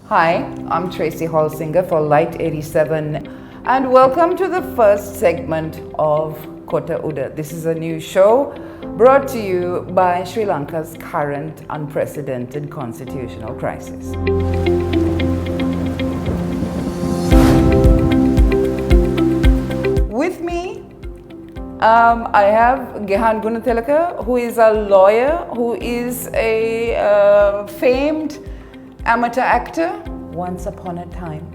Hi, I'm Tracy Holsinger for Light 87 and welcome to the first segment of Kota. This is a new show brought to you by Sri Lanka's current unprecedented constitutional crisis. With me, I have Gehan Gunatilleke, who is a lawyer, who is a famed amateur actor once upon a time,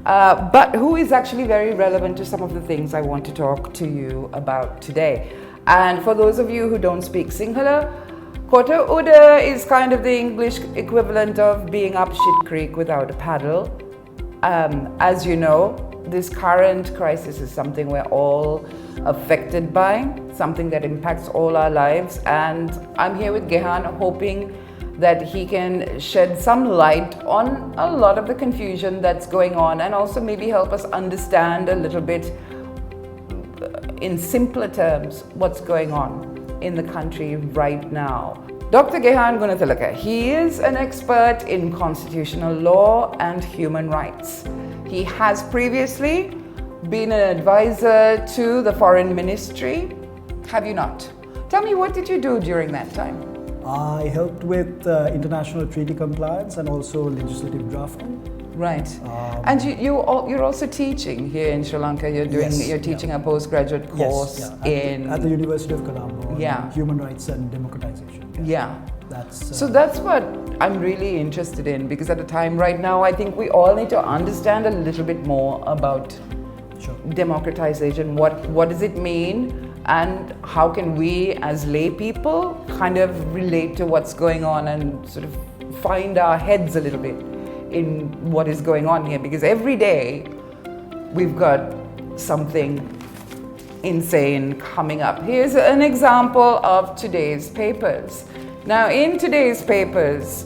but who is actually very relevant to some of the things I want to talk to you about today. And for those of you who don't speak Sinhala, Kota is kind of the English equivalent of being up shit creek without a paddle. As you know, this current crisis is something we're all affected by, something that impacts all our lives, and I'm here with Gehan hoping that he can shed some light on a lot of the confusion that's going on and also maybe help us understand a little bit in simpler terms what's going on in the country right now. Dr. Gehan Gunatilleke, he is an expert in constitutional law and human rights. He has previously been an advisor to the Foreign Ministry. Have you not? Tell me, what did you do during that time? I helped with international treaty compliance and also legislative drafting. Right. And you're also teaching here in Sri Lanka. You're teaching a postgraduate course at the University of Colombo on human rights and democratization. So that's what I'm really interested in, because at a time right now, I think we all need to understand a little bit more about democratization. What does it mean? And how can we as lay people kind of relate to what's going on and sort of find our heads a little bit in what is going on here? Because every day we've got something insane coming up. Here's an example of today's papers. Now, in today's papers,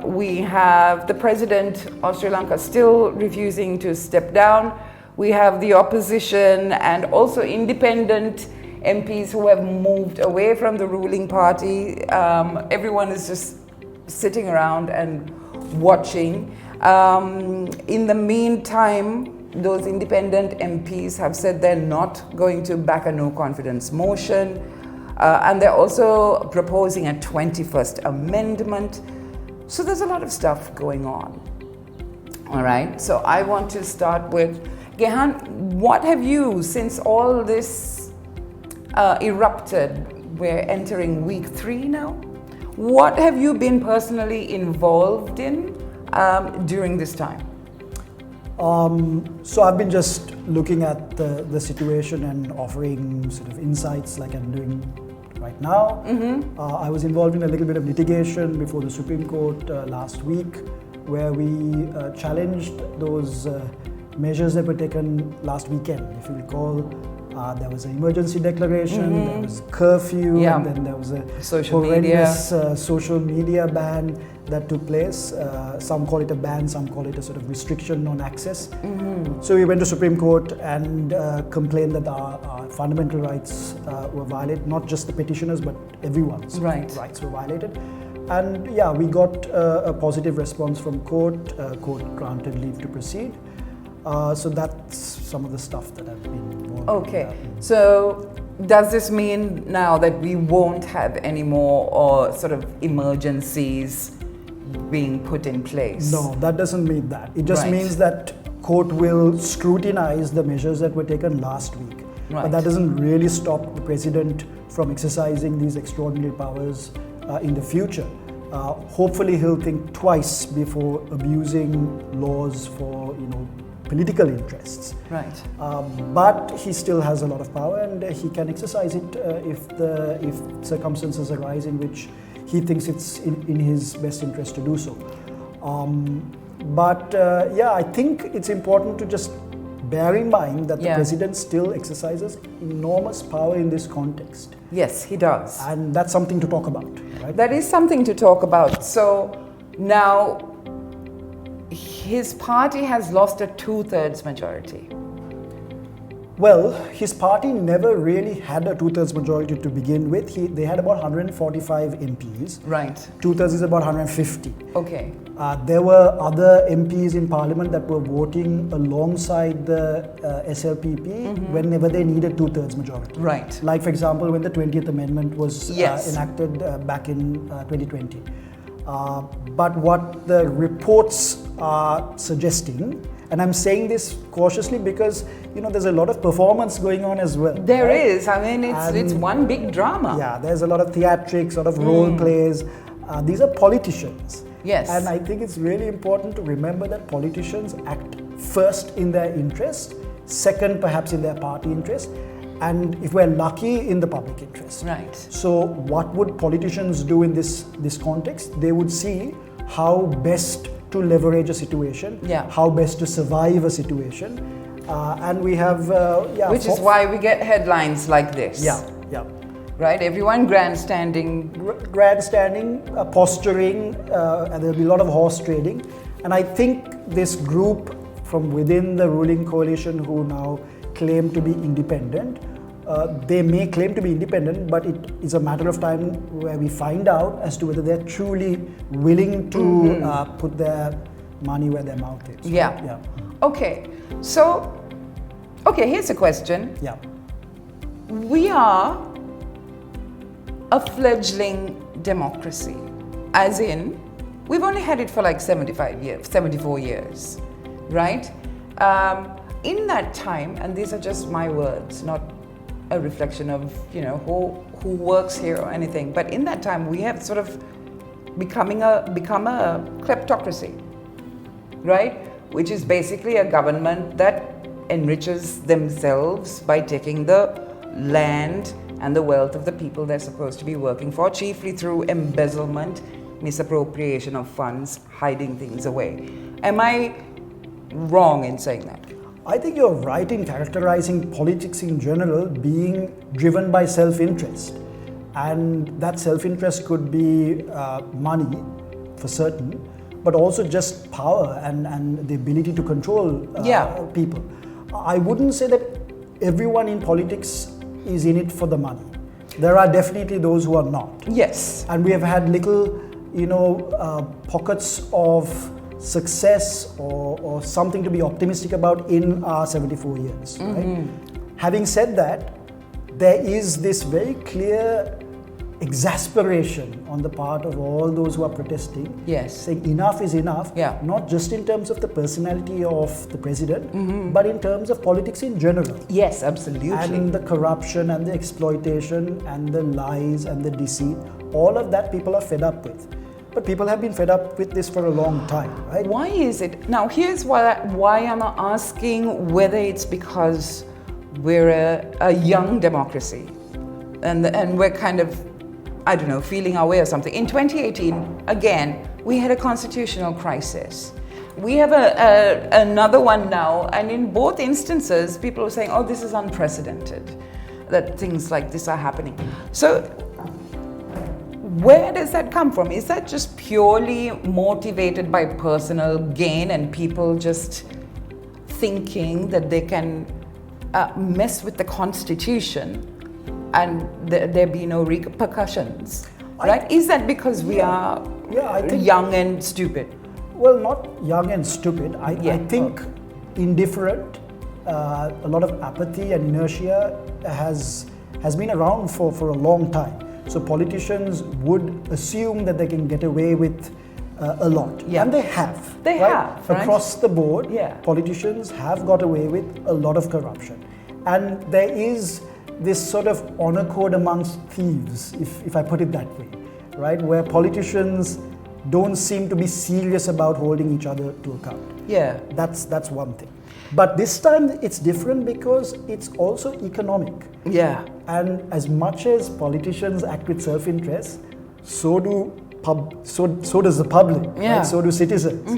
we have the president of Sri Lanka still refusing to step down. We have the opposition and also independent MPs who have moved away from the ruling party. Everyone is just sitting around and watching. In the meantime, those independent MPs have said they're not going to back a no confidence motion. And they're also proposing a 21st amendment. So there's a lot of stuff going on. All right, so I want to start with Gehan, what have you, since all this erupted, we're entering week 3 now, what have you been personally involved in during this time? So I've been just looking at the situation and offering sort of insights like I'm doing right now. I was involved in a little bit of litigation before the Supreme Court last week, where we challenged those measures that were taken last weekend. If you recall, there was an emergency declaration, there was curfew, and then there was a horrendous social media ban that took place. Some call it a ban, some call it a sort of restriction on access. So we went to Supreme Court and complained that our fundamental rights were violated, not just the petitioners, but everyone's rights were violated. And we got a positive response from court. Court granted leave to proceed. So that's some of the stuff that I've been involved in. Okay, so does this mean now that we won't have any more sort of emergencies being put in place? No, that doesn't mean that. It just means that court will scrutinize the measures that were taken last week. But that doesn't really stop the president from exercising these extraordinary powers in the future. Hopefully he'll think twice before abusing laws for, political interests. But he still has a lot of power, and he can exercise it if circumstances arise in which he thinks it's in his best interest to do so. I think it's important to just bear in mind that the president still exercises enormous power in this context. Yes, he does. And that's something to talk about, right? That is something to talk about. So now, his party has lost a 2/3 majority. Well, his party never really had a two-thirds majority to begin with. They had about 145 MPs. Right. Two-thirds is about 150. Okay. There were other MPs in parliament that were voting alongside the SLPP whenever they needed two-thirds majority. Right. Like, for example, when the 20th Amendment was Yes. enacted back in 2020. But what the reports are suggesting, and I'm saying this cautiously because there's a lot of performance going on as well. There right? is. I mean, it's one big drama. Yeah, there's a lot of theatrics, sort of role plays. These are politicians. Yes. And I think it's really important to remember that politicians act first in their interest, second perhaps in their party interest, and if we're lucky, in the public interest. Right. So what would politicians do in this context? They would see how best to leverage a situation, how best to survive a situation, and we have which is why we get headlines like this. Yeah. Right, everyone grandstanding, posturing, and there'll be a lot of horse trading. And I think this group from within the ruling coalition who now claim to be independent, they may claim to be independent, but it is a matter of time where we find out as to whether they're truly willing to put their money where their mouth is. Yeah. Okay, so, here's a question. Yeah. We are a fledgling democracy, as in, we've only had it for like 74 years, right? In that time, and these are just my words, not a reflection of, who works here or anything, but in that time, we have sort of become a kleptocracy, right? Which is basically a government that enriches themselves by taking the land and the wealth of the people they're supposed to be working for, chiefly through embezzlement, misappropriation of funds, hiding things away. Am I wrong in saying that? I think you're right in characterizing politics in general being driven by self-interest. And that self-interest could be money, for certain, but also just power and the ability to control people. I wouldn't say that everyone in politics is in it for the money. There are definitely those who are not. Yes. And we have had little, pockets of success or something to be optimistic about in our 74 years. Right? Having said that, there is this very clear exasperation on the part of all those who are protesting, saying enough is enough, not just in terms of the personality of the president, but in terms of politics in general. Yes, absolutely. And the corruption and the exploitation and the lies and the deceit, all of that people are fed up with. But people have been fed up with this for a long time, right? Why is it? Now, here's why I'm asking whether it's because we're a young democracy and we're kind of, I don't know, feeling our way or something. In 2018, again, we had a constitutional crisis. We have another one now, and in both instances, people are saying, oh, this is unprecedented, that things like this are happening. So, where does that come from? Is that just purely motivated by personal gain and people just thinking that they can mess with the Constitution and there be no repercussions, right? Is that because we are young and stupid? Well, not young and stupid. I think indifferent, a lot of apathy and inertia has been around for a long time. So politicians would assume that they can get away with a lot. And they have. They have. Right? Across the board, politicians have got away with a lot of corruption. And there is this sort of honor code amongst thieves, if I put it that way, right? Where politicians don't seem to be serious about holding each other to account. That's one thing. But this time it's different because it's also economic. And as much as politicians act with self-interest, so does the public, right? So do citizens.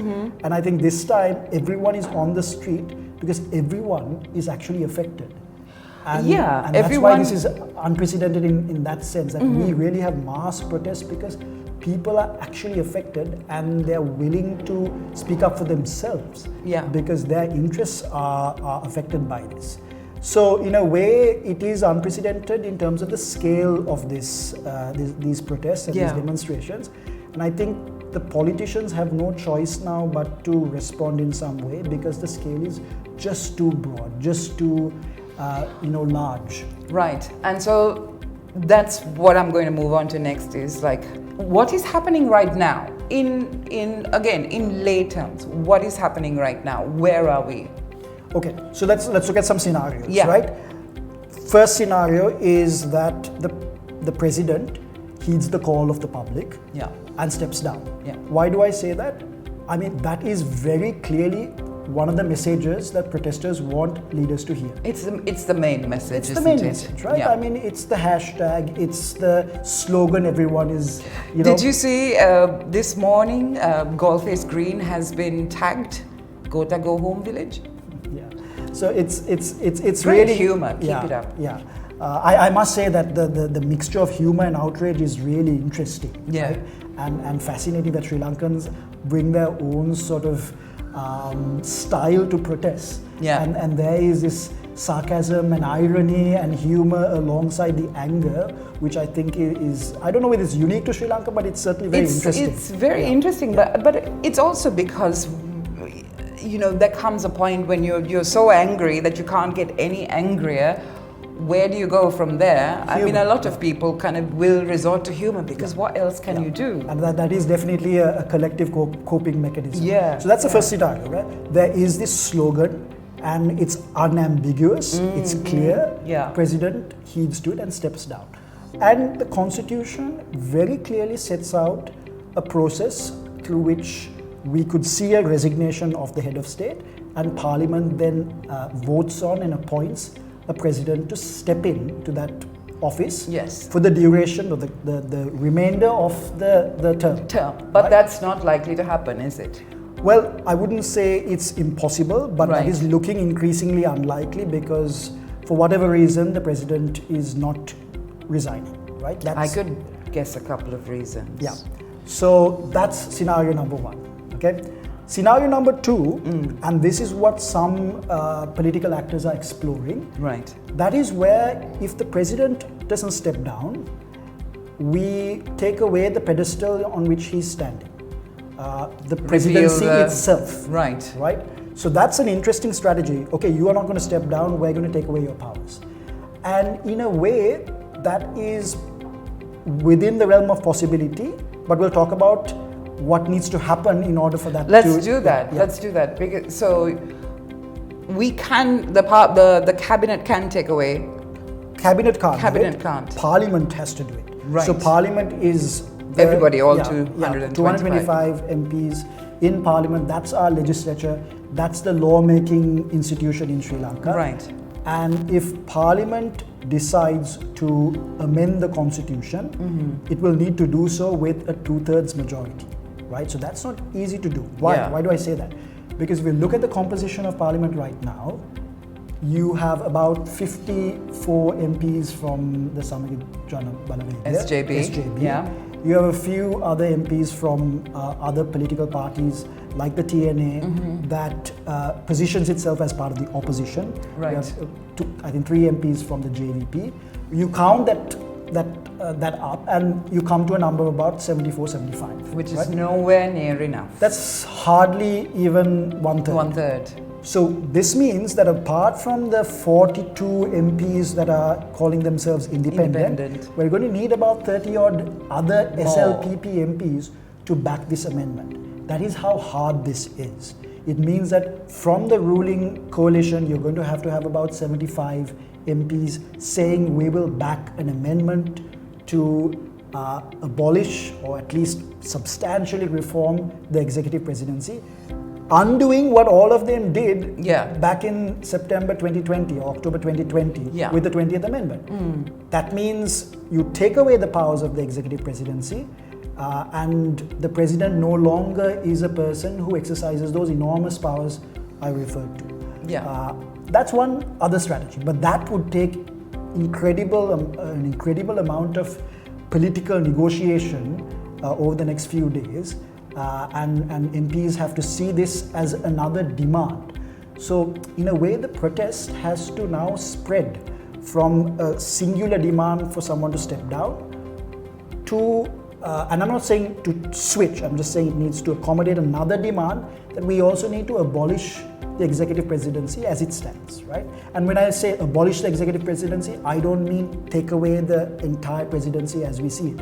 And I think this time everyone is on the street because everyone is actually affected. And that's why this is unprecedented in that sense, that we really have mass protests because people are actually affected and they're willing to speak up for themselves because their interests are affected by this. So in a way, it is unprecedented in terms of the scale of these protests and these demonstrations. And I think the politicians have no choice now but to respond in some way, because the scale is just too broad, just too large. Right. And so that's what I'm going to move on to next, is like, what is happening right now? In lay terms, what is happening right now? Where are we? Okay, so let's look at some scenarios, right? First scenario is that the president heeds the call of the public and steps down. Why do I say that? I mean, that is very clearly one of the messages that protesters want leaders to hear. It's the main message, It's the main message, right? I mean, it's the hashtag, it's the slogan everyone is, Did you see this morning, Galface Green has been tagged, Kota Go Home Village? Yeah. So it's great really humor. Keep it up. Yeah. I must say that the mixture of humor and outrage is really interesting. Right? And fascinating that Sri Lankans bring their own sort of style to protest. And there is this sarcasm and irony and humor alongside the anger, which I think is, I don't know whether it's unique to Sri Lanka, but it's certainly very interesting. It's very interesting, but it's also because there comes a point when you're so angry that you can't get any angrier. Where do you go from there? Humor. I mean, a lot of people kind of will resort to humor, because what else can you do? And that is definitely a collective coping mechanism. So that's the first scenario, right? There is this slogan, and it's unambiguous, it's clear. President heeds to it and steps down. And the Constitution very clearly sets out a process through which we could see a resignation of the head of state, and Parliament then votes on and appoints a president to step in to that office for the duration of the remainder of the term. But that's not likely to happen, is it? Well, I wouldn't say it's impossible, but that is looking increasingly unlikely, because for whatever reason the president is not resigning, right? I could guess a couple of reasons. So that's scenario number one, okay? Scenario number two, and this is what some political actors are exploring. That is where, if the president doesn't step down, we take away the pedestal on which he's standing. The presidency itself. Right. So that's an interesting strategy. Okay, you are not going to step down, we're going to take away your powers. And in a way, that is within the realm of possibility, but we'll talk about what needs to happen in order for that Let's do that. Because, so we can, the cabinet can take away. Cabinet can't. Parliament has to do it. So Parliament is everybody, all 225 MPs in Parliament. That's our legislature. That's the lawmaking institution in Sri Lanka. And if Parliament decides to amend the constitution, it will need to do so with a 2/3 majority. So that's not easy to do. Why do I say that? Because if we look at the composition of Parliament right now, you have about 54 MPs from the Samagijana Balaveda, SJB. You have a few other MPs from other political parties like the TNA that positions itself as part of the opposition. You have, I think, 3 MPs from the JVP. You count that up and you come to a number of about 74, 75. Which is nowhere near enough. That's hardly even 1/3. 1/3. So this means that apart from the 42 MPs that are calling themselves independent, we're going to need about 30 odd other SLPP MPs to back this amendment. That is how hard this is. It means that from the ruling coalition, you're going to have about 75 MPs saying we will back an amendment to abolish or at least substantially reform the executive presidency, undoing what all of them did back in September 2020 or October 2020 with the 20th Amendment. That means you take away the powers of the executive presidency, and the president no longer is a person who exercises those enormous powers I referred to. That's one other strategy, but that would take an incredible amount of political negotiation over the next few days, and MPs have to see this as another demand. So in a way, the protest has to now spread from a singular demand for someone to step down to, and I'm not saying to switch, I'm just saying it needs to accommodate another demand that we also need to abolish the executive presidency as it stands, right? And when I say abolish the executive presidency, I don't mean take away the entire presidency as we see it.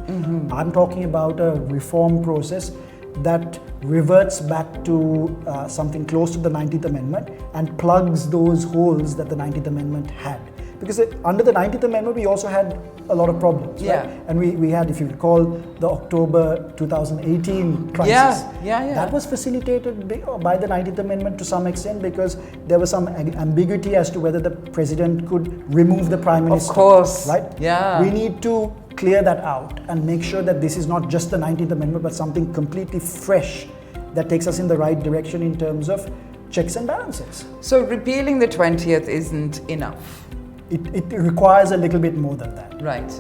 I'm talking about a reform process that reverts back to something close to the 19th Amendment and plugs those holes that the 19th Amendment had. Because under the 19th Amendment, we also had a lot of problems, right? And we had, if you recall, the October 2018 crisis. That was facilitated by the 19th Amendment to some extent because there was some ambiguity as to whether the president could remove the prime minister. Of course. Right? We need to clear that out and make sure that this is not just the 19th Amendment, but something completely fresh that takes us in the right direction in terms of checks and balances. So repealing the 20th isn't enough. It requires a little bit more than that. Right.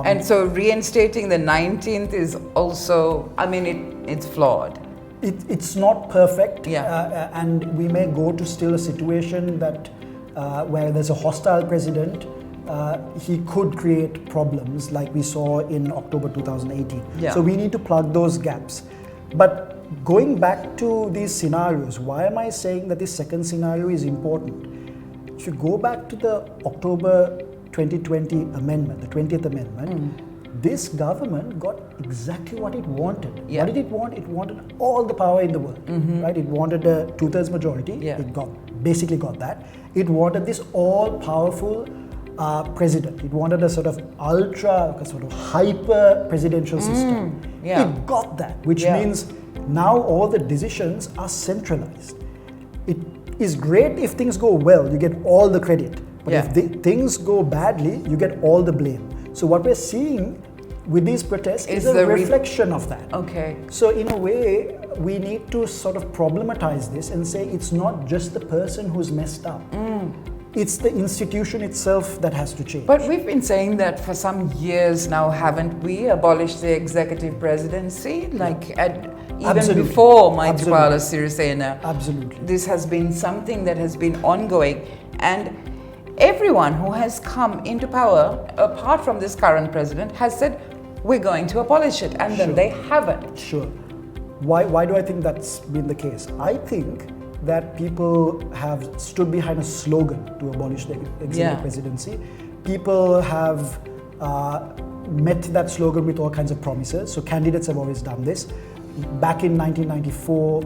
And so reinstating the 19th is also, I mean, it's flawed. It's not perfect. And we may go to still a situation that where there's a hostile president, he could create problems like we saw in October 2018. So we need to plug those gaps. But going back to these scenarios, why am I saying that this second scenario is important? If you go back to the October 2020 amendment, the 20th Amendment, this government got exactly what it wanted. What did it want? It wanted all the power in the world, right? It wanted a 2/3 majority. It basically got that. It wanted this all-powerful president. It wanted a sort of hyper presidential system. It got that, which means now all the decisions are centralized. It is great if things go well, you get all the credit. But if things go badly, you get all the blame. So what we're seeing with these protests is a reflection of that. So in a way, we need to sort of problematize this and say it's not just the person who's messed up. It's the institution itself that has to change. But we've been saying that for some years now, haven't we? Abolished the executive presidency, even before Maithripala Sirisena. This has been something that has been ongoing, and everyone who has come into power, apart from this current president, has said we're going to abolish it, and then they haven't. Why do I think that's been the case? I think that people have stood behind a slogan to abolish the executive presidency. People have met that slogan with all kinds of promises. So candidates have always done this. Back in 1994,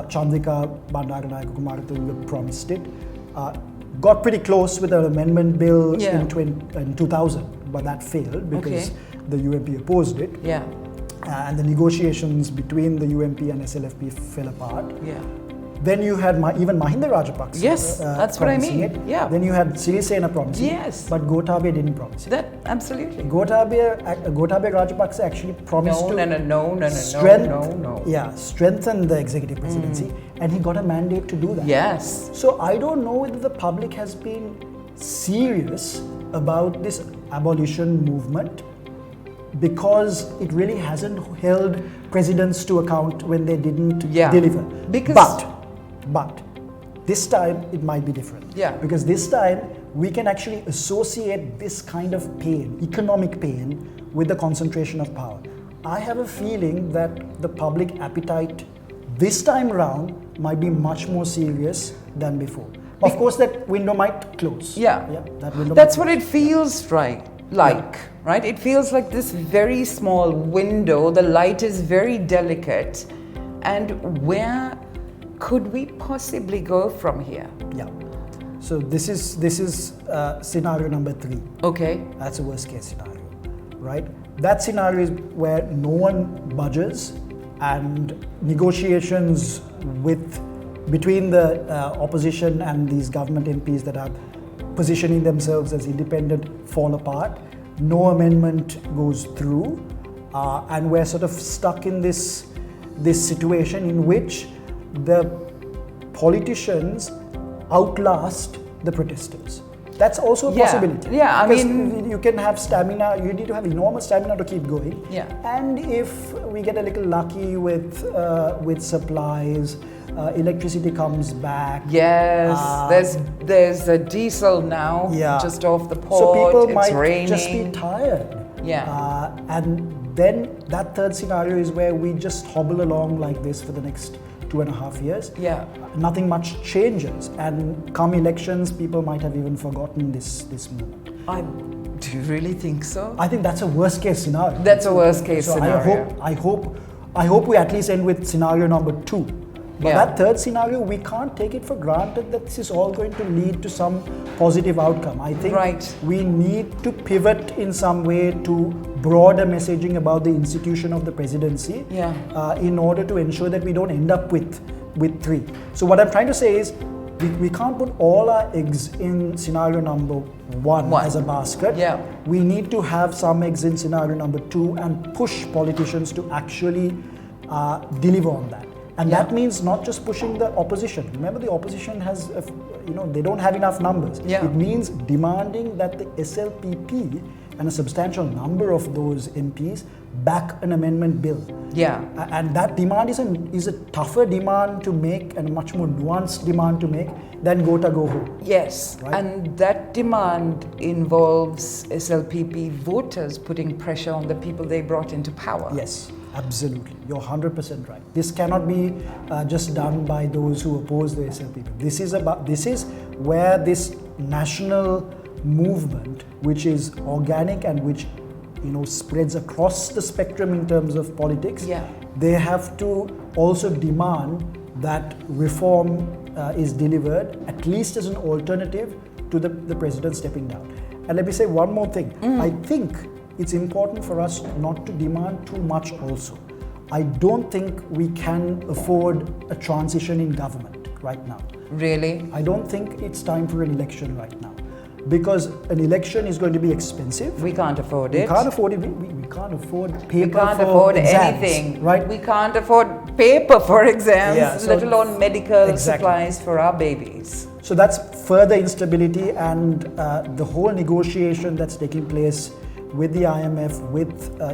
Chandrika Bandaranaike Kumaratunga promised it. Got pretty close with an amendment bill in 2000, but that failed because the UMP opposed it. And the negotiations between the UMP and SLFP fell apart. Then you had even Mahinda Rajapaksa. That's what I mean. Then you had Sirisena promising. But Gotabaya didn't promise it. Absolutely. Gotabaya Rajapaksa actually promised strengthen the executive presidency, and he got a mandate to do that. So I don't know whether the public has been serious about this abolition movement, because it really hasn't held presidents to account when they didn't deliver. But this time it might be different. Because this time we can actually associate this kind of pain, economic pain, with the concentration of power. I have a feeling that the public appetite this time around might be much more serious than before. Of course, that window might close. That's what it feels right. Right? It feels like this very small window, the light is very delicate, and where could we possibly go from here? So this is scenario number 3. That's a worst case scenario, right? That scenario is where no one budges, and negotiations between the opposition and these government MPs that are positioning themselves as independent fall apart. No amendment goes through, and we're sort of stuck in this situation in which the politicians outlast the protesters. That's also a possibility. I mean, you can have stamina. You need to have enormous stamina to keep going. And if we get a little lucky with supplies, electricity comes back. Yes, there's a diesel now just off the port. So people it's might raining. just be tired. Yeah. And then that third scenario is where we just hobble along like this for the next 2.5 years. Yeah. Nothing much changes, and come elections, people might have even forgotten this movement. Do you really think so? I think that's a worst case scenario. That's a worst case so scenario. I hope we at least end with scenario number 2. But Yeah. that third scenario, we can't take it for granted that this is all going to lead to some positive outcome. I think we need to pivot in some way to broader messaging about the institution of the presidency in order to ensure that we don't end up with 3. So what I'm trying to say is we can't put all our eggs in scenario number 1 as a basket. Yeah. We need to have some eggs in scenario number 2 and push politicians to actually deliver on that. And that means not just pushing the opposition. Remember, the opposition has, they don't have enough numbers. Yeah. It means demanding that the SLPP and a substantial number of those MPs back an amendment bill. Yeah. And that demand is a tougher demand to make and a much more nuanced demand to make than Kota go home. Yes, right? And that demand involves SLPP voters putting pressure on the people they brought into power. Yes. Absolutely, you're 100% right. This cannot be just done by those who oppose the SLPP. This is where this national movement, which is organic and which spreads across the spectrum in terms of politics. They have to also demand that reform is delivered, at least as an alternative to the president stepping down. And let me say one more thing. I think it's important for us not to demand too much also. I don't think we can afford a transition in government right now. Really? I don't think it's time for an election right now. Because an election is going to be expensive. We can't afford it. We can't afford it. We can't afford paper We can't for afford exams, anything. Right? We can't afford paper for exams, so let alone medical supplies for our babies. So that's further instability, and the whole negotiation that's taking place with the IMF,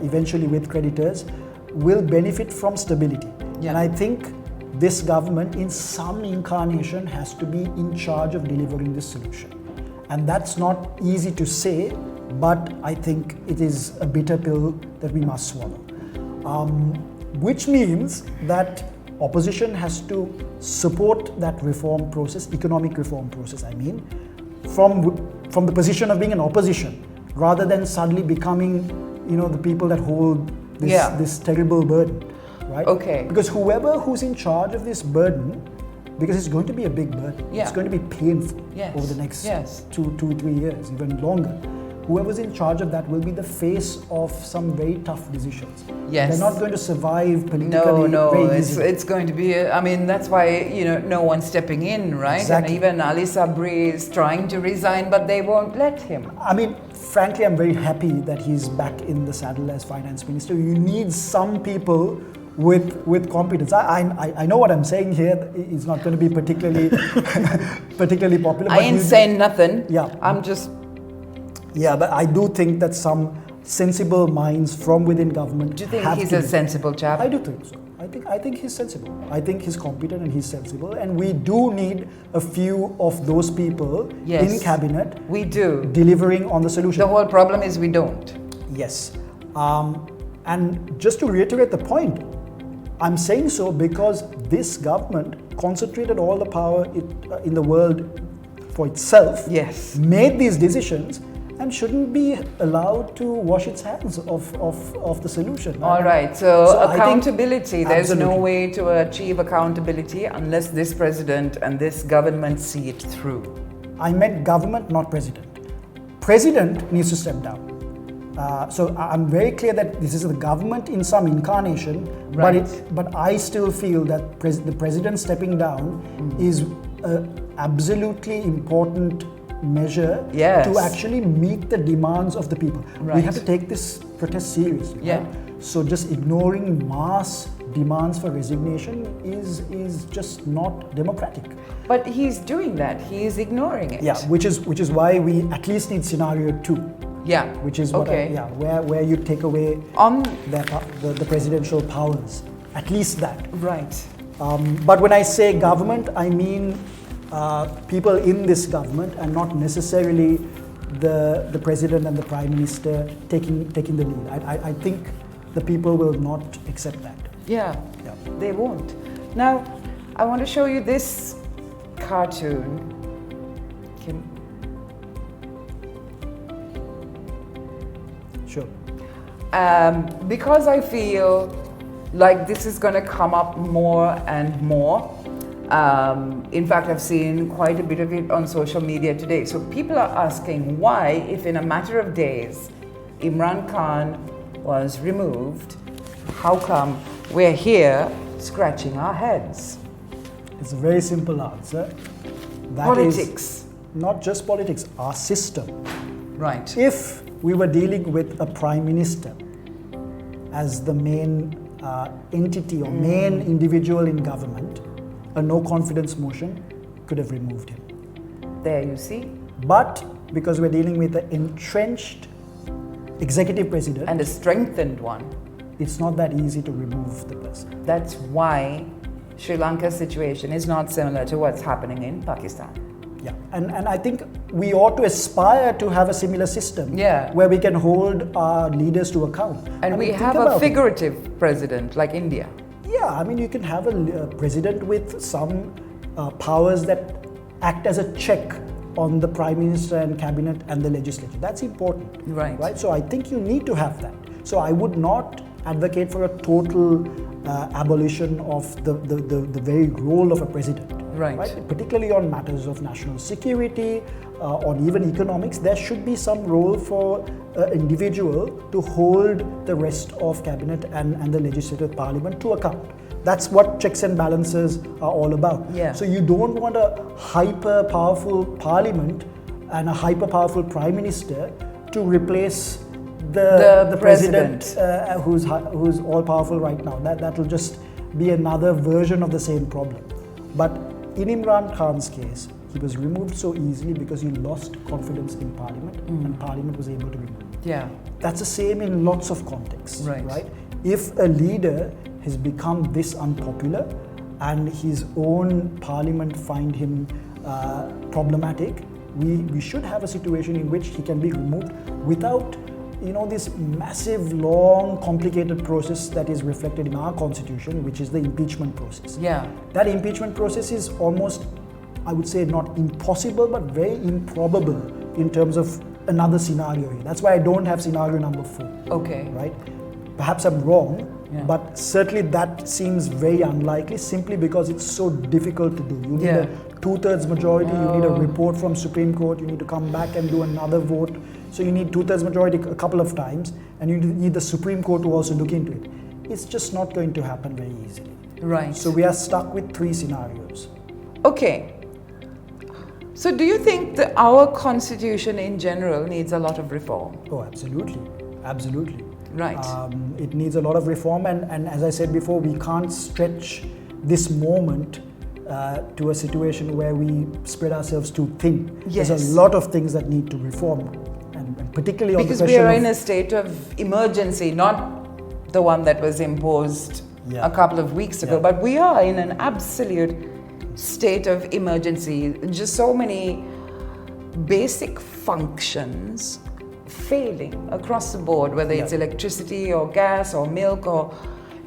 eventually with creditors, will benefit from stability. And I think this government, in some incarnation, has to be in charge of delivering this solution. And that's not easy to say, but I think it is a bitter pill that we must swallow. Which means that opposition has to support that reform process, economic reform process, I mean, from the position of being an opposition, rather than suddenly becoming, the people that hold this terrible burden, right? Okay. Because who's in charge of this burden, because it's going to be a big burden, it's going to be painful over the next 2-3 years, even longer. Whoever's in charge of that will be the face of some very tough decisions. Yes. They're not going to survive politically very easily. It's going to be, that's why, no one's stepping in, right? Exactly. And even Ali Sabri is trying to resign, but they won't let him. Frankly, I'm very happy that he's back in the saddle as finance minister. You need some people with competence. I know what I'm saying here. It's not going to be particularly popular. I ain't saying nothing. Yeah. I'm just... Yeah, but I do think that some sensible minds from within government. Do you think he's a sensible chap? I do think so. I think he's sensible. I think he's competent and he's sensible. And we do need a few of those people in cabinet. We do. Delivering on the solution. The whole problem is we don't. Yes. And just to reiterate the point, I'm saying so because this government concentrated all the power in the world for itself. Yes. Made these decisions and shouldn't be allowed to wash its hands of the solution. All right, so accountability, there's absolutely no way to achieve accountability unless this president and this government see it through. I meant government, not president. President needs to step down. So I'm very clear that this is the government in some incarnation, but I still feel that the president stepping down is an absolutely important measure to actually meet the demands of the people. We have to take this protest seriously. Right? So just ignoring mass demands for resignation is just not democratic. But he's doing that. He is ignoring it. Yeah, which is why we at least need scenario 2. Yeah. Which is where you take away the presidential powers. At least that. Right. But when I say government, I mean people in this government and not necessarily the president and the prime minister taking the lead. I think the people will not accept that. Yeah, they won't. Now, I want to show you this cartoon. Sure. Because I feel like this is going to come up more and more. In fact, I've seen quite a bit of it on social media today. So people are asking why, if in a matter of days, Imran Khan was removed, how come we're here scratching our heads? It's a very simple answer. That Politics. is not just politics, our system. Right. If we were dealing with a prime minister as the main entity or main individual in government, a no confidence motion could have removed him. There you see. But because we're dealing with an entrenched executive president, And a strengthened one. it's not that easy to remove the person. That's why Sri Lanka's situation is not similar to what's happening in Pakistan. Yeah, and I think we ought to aspire to have a similar system where we can hold our leaders to account. And we have a figurative president like India. Yeah, I mean, you can have a president with some powers that act as a check on the prime minister and cabinet and the legislature. That's important. Right. So I think you need to have that. So I would not advocate for a total abolition of the very role of a president. Right. Particularly on matters of national security, on even economics, there should be some role for an individual to hold the rest of cabinet and the legislative parliament to account. That's what checks and balances are all about. Yeah. So you don't want a hyper powerful parliament and a hyper powerful prime minister to replace the president who's all powerful right now. That will just be another version of the same problem. But in Imran Khan's case, he was removed so easily because he lost confidence in Parliament and Parliament was able to remove him. Yeah. That's the same in lots of contexts, right? If a leader has become this unpopular and his own Parliament find him problematic, we should have a situation in which he can be removed without this massive, long, complicated process that is reflected in our constitution, which is the impeachment process. Yeah. That impeachment process is almost, I would say, not impossible, but very improbable in terms of another scenario here. That's why I don't have scenario number 4. Okay. Right? Perhaps I'm wrong, but certainly that seems very unlikely simply because it's so difficult to do. You need a 2/3 majority, you need a report from Supreme Court, you need to come back and do another vote. So you need 2/3 majority a couple of times and you need the Supreme Court to also look into it. It's just not going to happen very easily. Right. So we are stuck with 3 scenarios. Okay. So do you think that our constitution in general needs a lot of reform? Oh, absolutely. Absolutely. Right. It needs a lot of reform and as I said before, we can't stretch this moment to a situation where we spread ourselves too thin. Yes. There's a lot of things that need to reform and particularly on the because question we are in a state of emergency, not the one that was imposed a couple of weeks ago, but we are in an absolute state of emergency. Just so many basic functions failing across the board, whether it's electricity or gas or milk or,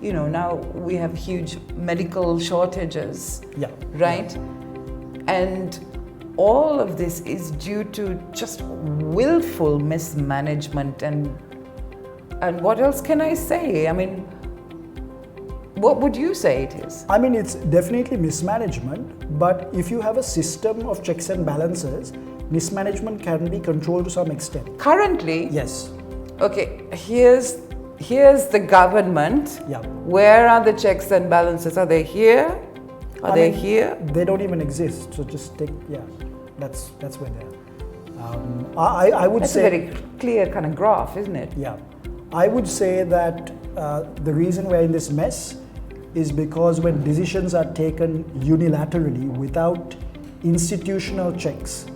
now we have huge medical shortages, right? And all of this is due to just willful mismanagement and what else can I say? I mean, what would you say it is? I mean, it's definitely mismanagement, but if you have a system of checks and balances, mismanagement can be controlled to some extent. Currently? Yes. Okay, here's the government. Yeah. Where are the checks and balances? Are they here? Are they here? They don't even exist. So just take, that's where they are. I would say... That's a very clear kind of graph, isn't it? Yeah. I would say that the reason we're in this mess is because when decisions are taken unilaterally without institutional checks,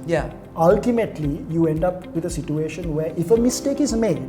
ultimately you end up with a situation where if a mistake is made,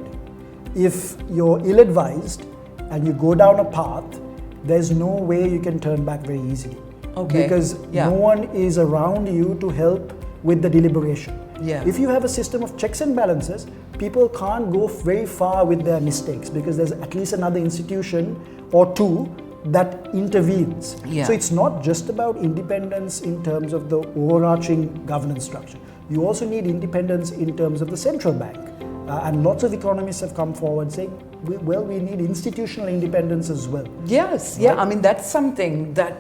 if you're ill-advised and you go down a path, there's no way you can turn back very easily. Okay. Because Yeah. no one is around you to help with the deliberation. Yeah. If you have a system of checks and balances, people can't go very far with their mistakes because there's at least another institution or two that intervenes. Yeah. So it's not just about independence in terms of the overarching governance structure. You also need independence in terms of the central bank. And lots of economists have come forward saying, we need institutional independence as well. Yes, yeah. I mean, that's something that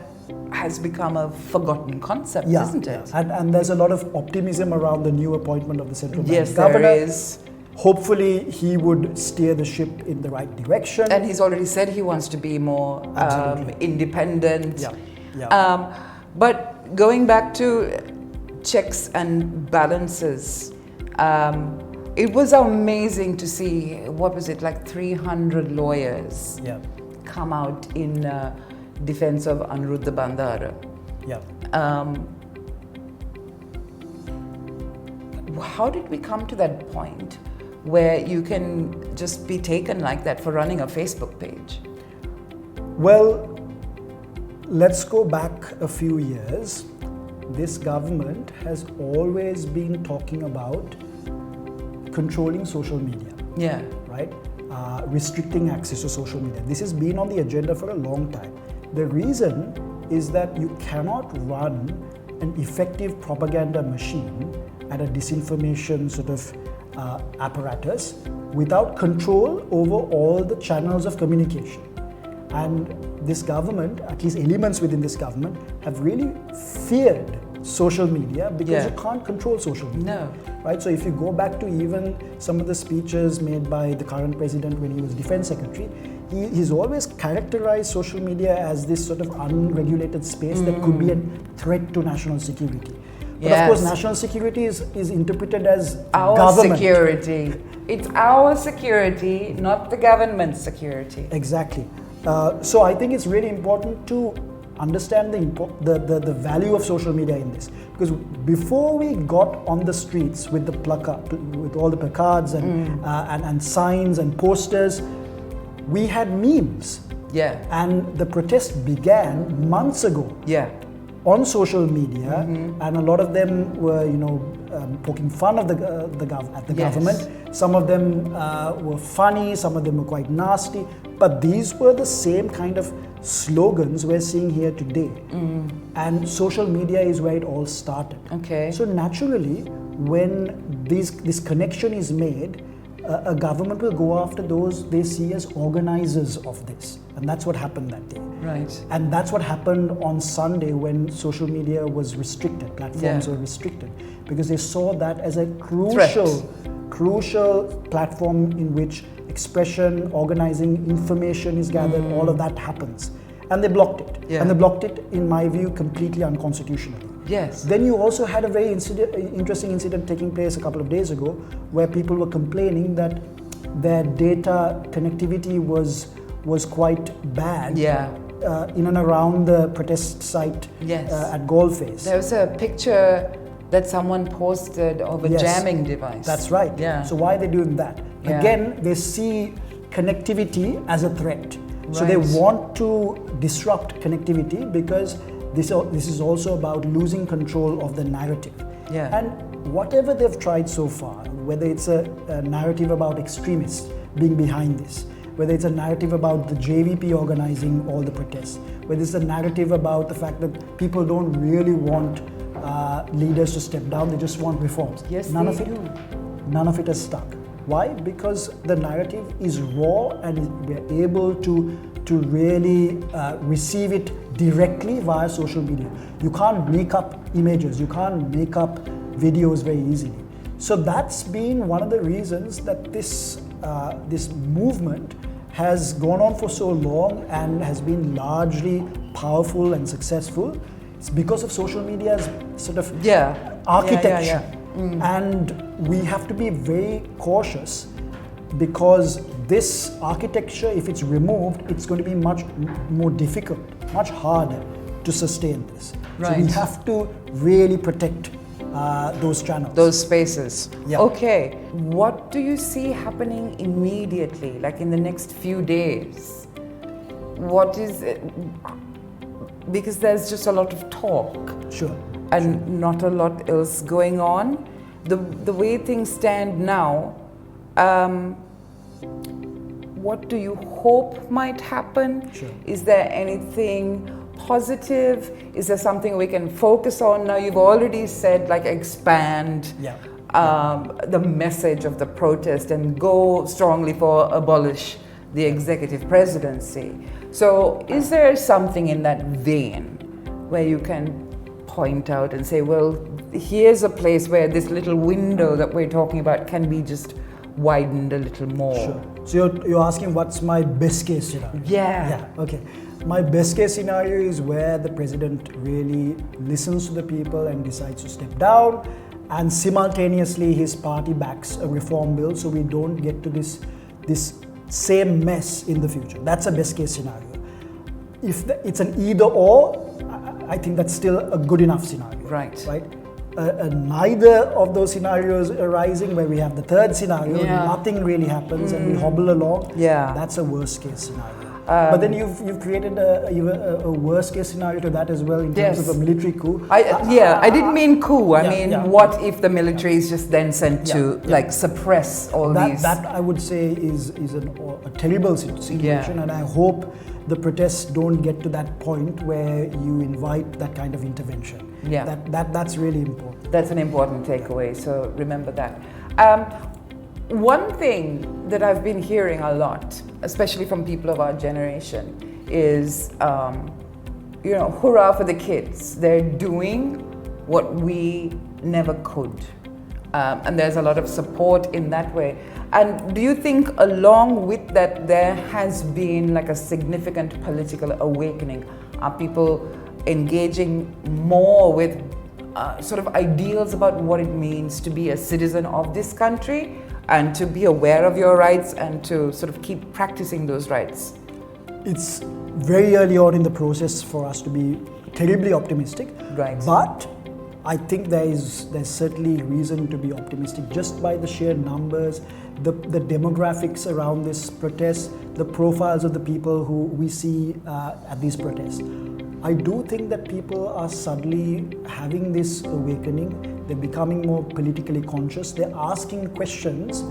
has become a forgotten concept, isn't it? And there's a lot of optimism around the new appointment of the central bank Yes, governor. there is. Hopefully, he would steer the ship in the right direction. And he's already said he wants to be more independent. Yeah, yeah. But going back to checks and balances, it was amazing to see, what was it, like 300 lawyers come out in defense of Aniruddha Bandara. Yeah. How did we come to that point where you can just be taken like that for running a Facebook page? Well, let's go back a few years. This government has always been talking about controlling social media. Yeah. Right? Restricting access to social media. This has been on the agenda for a long time. The reason is that you cannot run an effective propaganda machine and a disinformation sort of apparatus without control over all the channels of communication. And this government, at least elements within this government, have really feared social media because you can't control social media. No. Right? So if you go back to even some of the speeches made by the current president when he was defense secretary, he's always characterized social media as this sort of unregulated space that could be a threat to national security. But of course, national security is interpreted as our government. security. It's our security, not the government's security. Exactly. So I think it's really important to understand the value of social media in this, because before we got on the streets with with all the placards and signs and posters, we had memes. Yeah. And the protest began months ago. Yeah. On social media, and a lot of them were, poking fun of the government. Some of them were funny, some of them were quite nasty, but these were the same kind of slogans we're seeing here today. And social media is where it all started. Okay. So naturally, when this connection is made, a government will go after those they see as organizers of this. And that's what happened that day. Right. And that's what happened on Sunday when social media was restricted, platforms were restricted, because they saw that as a crucial platform in which expression, organizing, information is gathered, all of that happens. And they blocked it. Yeah. And they blocked it, in my view, completely unconstitutionally. Yes. Then you also had a very interesting incident taking place a couple of days ago where people were complaining that their data connectivity was quite bad in and around the protest site at Goldface. There was a picture that someone posted of a jamming device. That's right. Yeah. So why are they doing that? Yeah. Again, they see connectivity as a threat. Right. So they want to disrupt connectivity because this is also about losing control of the narrative. Yeah. And whatever they've tried so far, whether it's a narrative about extremists being behind this, whether it's a narrative about the JVP organizing all the protests, whether it's a narrative about the fact that people don't really want leaders to step down, they just want reforms. Yes, None of it has stuck. Why? Because the narrative is raw and we're able to really receive it directly via social media. You can't make up images, you can't make up videos very easily. So that's been one of the reasons that this movement has gone on for so long and has been largely powerful and successful. It's because of social media's sort of architecture. And we have to be very cautious because this architecture, if it's removed, it's going to be much more difficult, much harder to sustain this. Right. So we have to really protect those channels. Those spaces. Yeah. Okay. What do you see happening immediately, like in the next few days? what is it? Because there's just a lot of talk. Sure. And not a lot else going on. The way things stand now, what do you hope might happen? Sure. Is there anything positive? Is there something we can focus on? Now you've already said like expand the message of the protest and go strongly for abolish the executive presidency. So is there something in that vein where you can point out and say, well, here's a place where this little window that we're talking about can be just widened a little more? Sure. So you're asking what's my best case scenario? Yeah. Okay. My best case scenario is where the president really listens to the people and decides to step down, and simultaneously his party backs a reform bill, so we don't get to this same mess in the future. That's a best case scenario. If it's an either or, I think that's still a good enough scenario. Right. Neither of those scenarios arising, where we have the third scenario, nothing really happens and we hobble along. That's a worst case scenario. But then you've created a worst case scenario to that as well in terms of a military coup. I didn't mean coup. I mean, what if the military is just then sent to like suppress all these? That I would say is a terrible situation, and I hope the protests don't get to that point where you invite that kind of intervention. That's really important. That's an important takeaway, so remember that. One thing that I've been hearing a lot, especially from people of our generation, is, hurrah for the kids. They're doing what we never could. And there's a lot of support in that way. And do you think along with that there has been like a significant political awakening? Are people engaging more with sort of ideals about what it means to be a citizen of this country and to be aware of your rights and to sort of keep practicing those rights? It's very early on in the process for us to be terribly optimistic. Right. But I think there's certainly reason to be optimistic just by the sheer numbers, the demographics around this protest, the profiles of the people who we see at these protests. I do think that people are suddenly having this awakening. They're becoming more politically conscious. They're asking questions.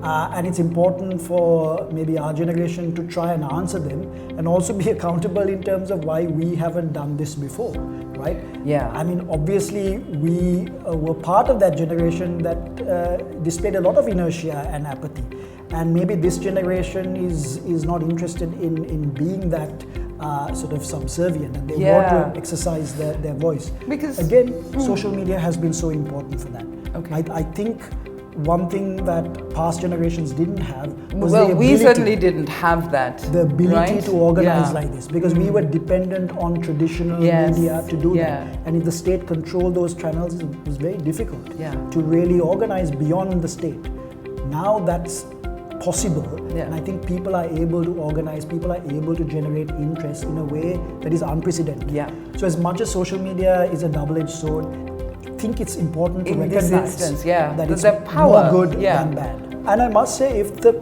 And it's important for maybe our generation to try and answer them and also be accountable in terms of why we haven't done this before, right? I mean, obviously, we were part of that generation that displayed a lot of inertia and apathy. And maybe this generation is not interested in being that sort of subservient, and they want to exercise their voice. Because again, social media has been so important for that. I think one thing that past generations didn't have was the ability, we certainly didn't have that. The ability to organize like this, because we were dependent on traditional media to do that. And if the state controlled those channels, it was very difficult to really organize beyond the state. Now that's possible, and I think people are able to organize, people are able to generate interest in a way that is unprecedented. So as much as social media is a double-edged sword, I think it's important to recognize that it's more good than bad. And I must say, if the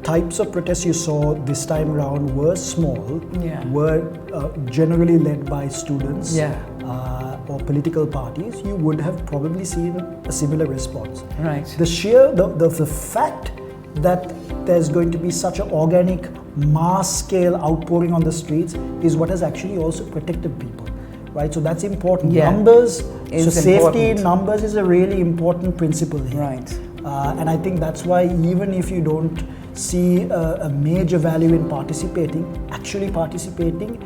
types of protests you saw this time around were small, were generally led by students or political parties, you would have probably seen a similar response. The fact that there's going to be such an organic mass-scale outpouring on the streets is what has actually also protected people, right? So that's important. Numbers, so safety in numbers is a really important principle here. And I think that's why even if you don't see a major value in participating, actually participating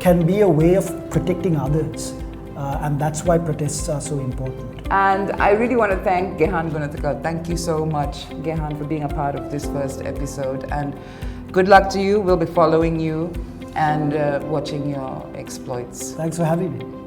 can be a way of protecting others. And that's why protests are so important. And I really want to thank Gehan Gunatilleke. Thank you so much, Gehan, for being a part of this first episode. And good luck to you. We'll be following you and watching your exploits. Thanks for having me.